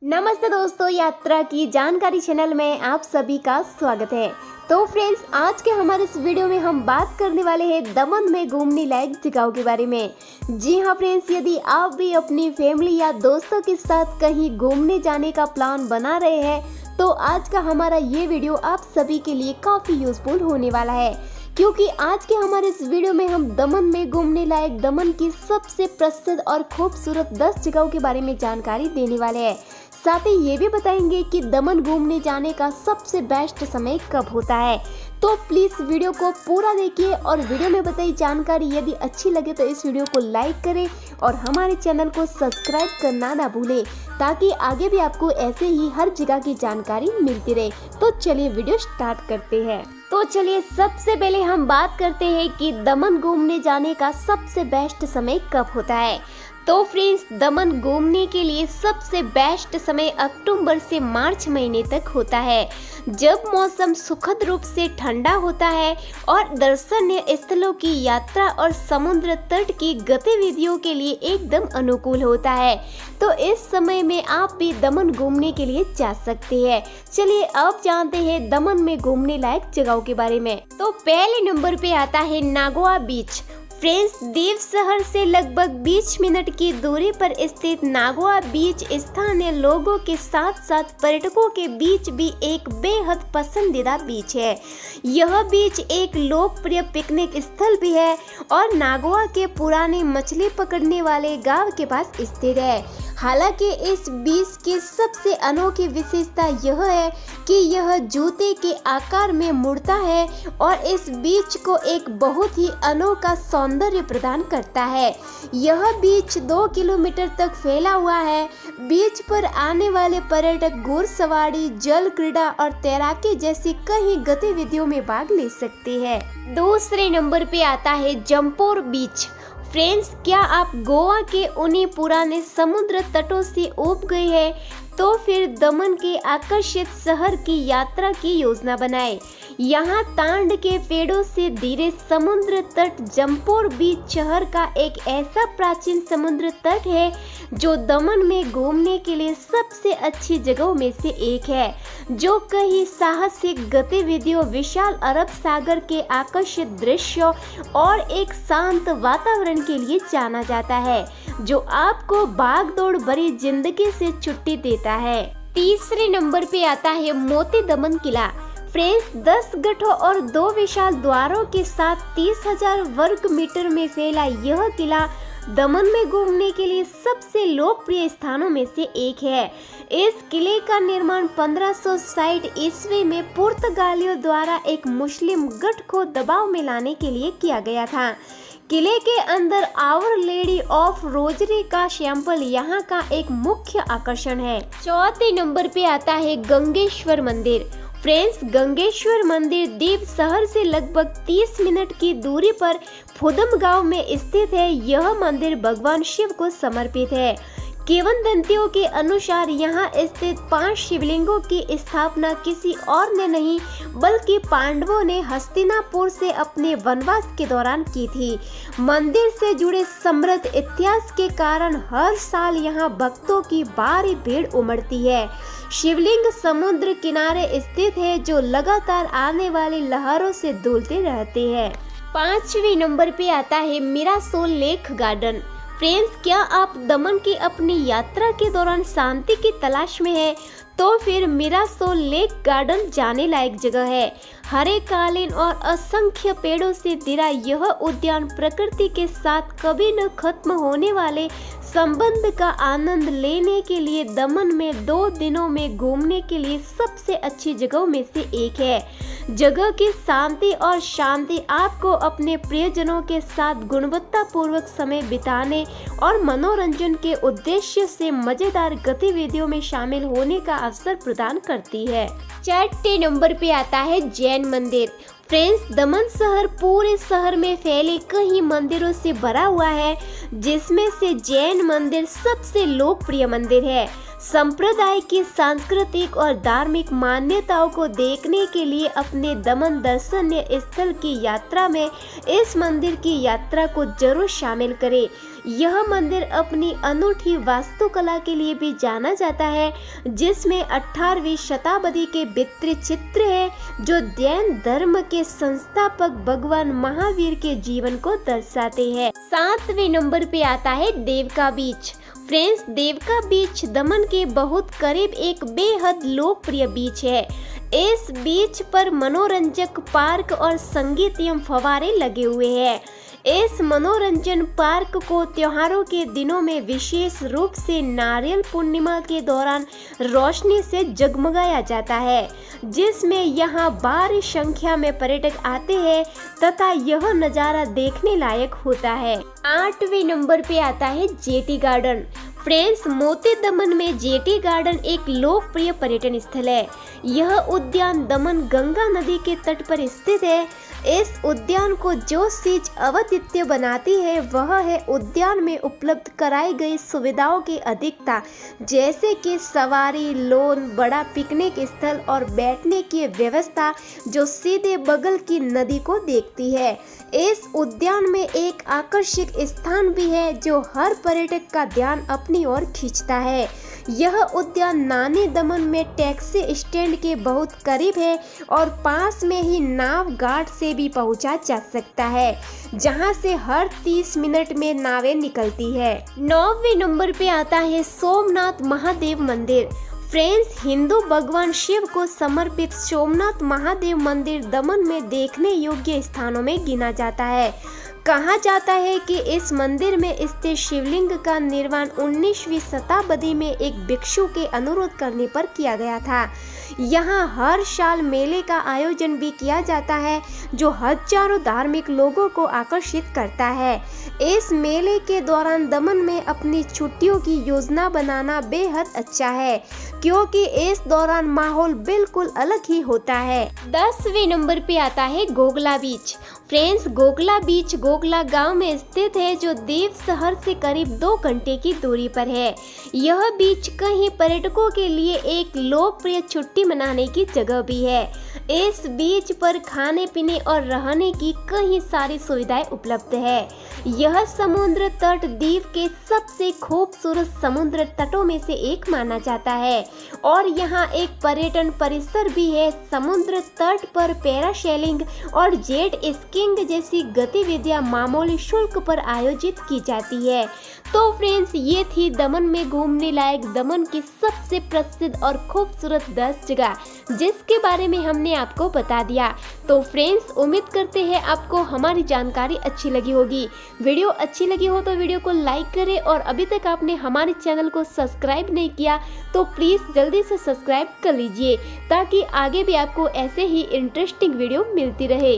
नमस्ते दोस्तों, यात्रा की जानकारी चैनल में आप सभी का स्वागत है। तो फ्रेंड्स, आज के हमारे इस वीडियो में हम बात करने वाले हैं दमन में घूमने लायक जगहों के बारे में। जी हाँ फ्रेंड्स, यदि आप भी अपनी फैमिली या दोस्तों के साथ कहीं घूमने जाने का प्लान बना रहे हैं तो आज का हमारा ये वीडियो आप सभी के लिए काफ़ी यूजफुल होने वाला है, क्योंकि आज के हमारे इस वीडियो में हम दमन में घूमने लायक दमन की सबसे प्रसिद्ध और खूबसूरत 10 जगहों के बारे में जानकारी देने वाले हैं। साथ ही ये भी बताएंगे कि दमन घूमने जाने का सबसे बेस्ट समय कब होता है। तो प्लीज़ वीडियो को पूरा देखिए और वीडियो में बताई जानकारी यदि अच्छी लगे तो इस वीडियो को लाइक करें और हमारे चैनल को सब्सक्राइब करना ना भूलें, ताकि आगे भी आपको ऐसे ही हर जगह की जानकारी मिलती रहे। तो चलिए वीडियो स्टार्ट करते हैं। तो चलिए सबसे पहले हम बात करते हैं कि दमन घूमने जाने का सबसे बेस्ट समय कब होता है। तो फ्रेंड्स, दमन घूमने के लिए सबसे बेस्ट समय अक्टूबर से मार्च महीने तक होता है, जब मौसम सुखद रूप से ठंडा होता है और दर्शनीय स्थलों की यात्रा और समुद्र तट की गतिविधियों के लिए एकदम अनुकूल होता है। तो इस समय में आप भी दमन घूमने के लिए जा सकते हैं। चलिए अब जानते हैं दमन में घूमने लायक जगहों के बारे में। तो पहले नंबर पे आता है नागोआ बीच। फ्रेंड्स, दीव शहर से लगभग 20 मिनट की दूरी पर स्थित नागोआ बीच स्थानीय लोगों के साथ साथ पर्यटकों के बीच भी एक बेहद पसंदीदा बीच है। यह बीच एक लोकप्रिय पिकनिक स्थल भी है और नागोआ के पुराने मछली पकड़ने वाले गांव के पास स्थित है। हालांकि इस बीच की सबसे अनोखी विशेषता यह है कि यह जूते के आकार में मुड़ता है और इस बीच को एक बहुत ही अनोखा सौंदर्य प्रदान करता है। यह बीच 2 किलोमीटर तक फैला हुआ है। बीच पर आने वाले पर्यटक घुड़सवारी, जल क्रीड़ा और तैराकी जैसी कई गतिविधियों में भाग ले सकते हैं। दूसरे नंबर पे आता है जमपोर बीच। फ्रेंड्स, क्या आप गोवा के उन्हीं पुराने समुद्र तटों से ऊब गए हैं? तो फिर दमन के आकर्षित शहर की यात्रा की योजना बनाएं। यहाँ तांड के पेड़ों से घिरे समुद्र तट जमपोर बीच शहर का एक ऐसा प्राचीन समुद्र तट है जो दमन में घूमने के लिए सबसे अच्छी जगहों में से एक है, जो कई साहसिक गतिविधियों, विशाल अरब सागर के आकर्षित दृश्यों और एक शांत वातावरण के लिए जाना जाता है, जो आपको भागदौड़ भरी जिंदगी से छुट्टी देता है। तीसरे नंबर पे आता है मोती दमन किला। फ्रेंड्स, 10 गढ़ों और 2 विशाल द्वारों के साथ 30,000 वर्ग मीटर में फैला यह किला दमन में घूमने के लिए सबसे लोकप्रिय स्थानों में से एक है। इस किले का निर्माण 1560 ईस्वी में पुर्तगालियों द्वारा एक मुस्लिम गढ़ को दबाव में लाने के लिए किया गया था। किले के अंदर आवर लेडी ऑफ रोजरी का सैंपल यहाँ का एक मुख्य आकर्षण है। चौथे नंबर पे आता है गंगेश्वर मंदिर। फ्रेंड्स, गंगेश्वर मंदिर दीव शहर से लगभग 30 मिनट की दूरी पर फुदम गांव में स्थित है। यह मंदिर भगवान शिव को समर्पित है। किंवदंतियों के अनुसार यहाँ स्थित 5 शिवलिंगों की स्थापना किसी और ने नहीं बल्कि पांडवों ने हस्तिनापुर से अपने वनवास के दौरान की थी। मंदिर से जुड़े समृद्ध इतिहास के कारण हर साल यहाँ भक्तों की भारी भीड़ उमड़ती है। शिवलिंग समुद्र किनारे स्थित है, जो लगातार आने वाली लहरों से धुलते रहते हैं। 5वें नंबर पे आता है मिरासोल लेक गार्डन। फ्रेंड्स, क्या आप दमन की अपनी यात्रा के दौरान शांति की तलाश में हैं? तो फिर मिरासोल लेक गार्डन जाने लायक जगह है। हरे कालीन और असंख्य पेड़ों से घिरा यह उद्यान प्रकृति के साथ कभी न खत्म होने वाले संबंध का आनंद लेने के लिए दमन में 2 दिनों में घूमने के लिए सबसे अच्छी जगहों में से एक है। जगह की शांति और शांति आपको अपने प्रियजनों के साथ गुणवत्तापूर्वक समय बिताने और मनोरंजन के उद्देश्य से मजेदार गतिविधियों में शामिल होने का अवसर प्रदान करती है। 4 नंबर पे आता है जैन मंदिर। फ्रेंड्स, दमन शहर पूरे शहर में फैले कई मंदिरों से भरा हुआ है, जिसमें से जैन मंदिर सबसे लोकप्रिय मंदिर है। संप्रदाय की सांस्कृतिक और धार्मिक मान्यताओं को देखने के लिए अपने दमन दर्शनीय स्थल की यात्रा में इस मंदिर की यात्रा को जरूर शामिल करें। यह मंदिर अपनी अनूठी वास्तुकला के लिए भी जाना जाता है, जिसमें 18वीं शताब्दी के भित्ति चित्र है जो जैन धर्म के संस्थापक भगवान महावीर के जीवन को दर्शाते हैं। 7वें नंबर पे आता है देवका बीच। फ्रेंड्स, देवका बीच दमन के बहुत करीब एक बेहद लोकप्रिय बीच है। इस बीच पर मनोरंजक पार्क और संगीत एवं फव्वारे लगे हुए हैं। इस मनोरंजन पार्क को त्योहारों के दिनों में विशेष रूप से नारियल पूर्णिमा के दौरान रोशनी से जगमगाया जाता है, जिसमें यहां भारी संख्या में पर्यटक आते हैं तथा यह नज़ारा देखने लायक होता है। 8वें नंबर पे आता है जेटी गार्डन। फ्रेंड्स, मोती दमन में जेटी गार्डन एक लोकप्रिय पर्यटन स्थल है। यह उद्यान दमन गंगा नदी के तट पर स्थित है। इस उद्यान को जो चीज अद्वितीय बनाती है वह है उद्यान में उपलब्ध कराई गई सुविधाओं की अधिकता, जैसे कि सवारी, लोन, बड़ा पिकनिक स्थल और बैठने की व्यवस्था जो सीधे बगल की नदी को देखती है। इस उद्यान में एक आकर्षक स्थान भी है जो हर पर्यटक का ध्यान अपनी ओर खींचता है। यह उद्यान नानी दमन में टैक्सी स्टैंड के बहुत करीब है और पास में ही नाव घाट से भी पहुंचा जा सकता है, जहां से हर 30 मिनट में नावें निकलती है। 9वें नंबर पे आता है सोमनाथ महादेव मंदिर। फ्रेंड्स, हिंदू भगवान शिव को समर्पित सोमनाथ महादेव मंदिर दमन में देखने योग्य स्थानों में गिना जाता है। कहा जाता है कि इस मंदिर में स्थित शिवलिंग का निर्माण 19वीं शताब्दी में एक भिक्षु के अनुरोध करने पर किया गया था। यहाँ हर साल मेले का आयोजन भी किया जाता है जो हजारों धार्मिक लोगों को आकर्षित करता है। इस मेले के दौरान दमन में अपनी छुट्टियों की योजना बनाना बेहद अच्छा है, क्योंकि इस दौरान माहौल बिल्कुल अलग ही होता है। 10वें नंबर पे आता है गोगला बीच। फ्रेंड्स, गोगला बीच गोगला गांव में स्थित है जो देव शहर से करीब 2 घंटे की दूरी पर है। यह बीच कई पर्यटकों के लिए एक लोकप्रिय छुट्टी मनाने की जगह भी है। इस बीच पर खाने पीने और रहने की कई सारी सुविधाएं उपलब्ध है। यह समुद्र तट द्वीप के सबसे खूबसूरत समुद्र तटों में से एक माना जाता है और यहाँ एक पर्यटन परिसर भी है। समुद्र तट पर पैरासेलिंग और जेट स्कीइंग जैसी गतिविधियां मामूली शुल्क पर आयोजित की जाती है। तो फ्रेंड्स, ये थी दमन में घूमने लायक दमन की सबसे प्रसिद्ध और खूबसूरत 10 जगह, जिसके बारे में हमने आपको बता दिया। तो फ्रेंड्स, उम्मीद करते हैं आपको हमारी जानकारी अच्छी लगी होगी। वीडियो अच्छी लगी हो तो वीडियो को लाइक करें और अभी तक आपने हमारे चैनल को सब्सक्राइब नहीं किया तो प्लीज़ जल्दी से सब्सक्राइब कर लीजिए, ताकि आगे भी आपको ऐसे ही इंटरेस्टिंग वीडियो मिलती रहे।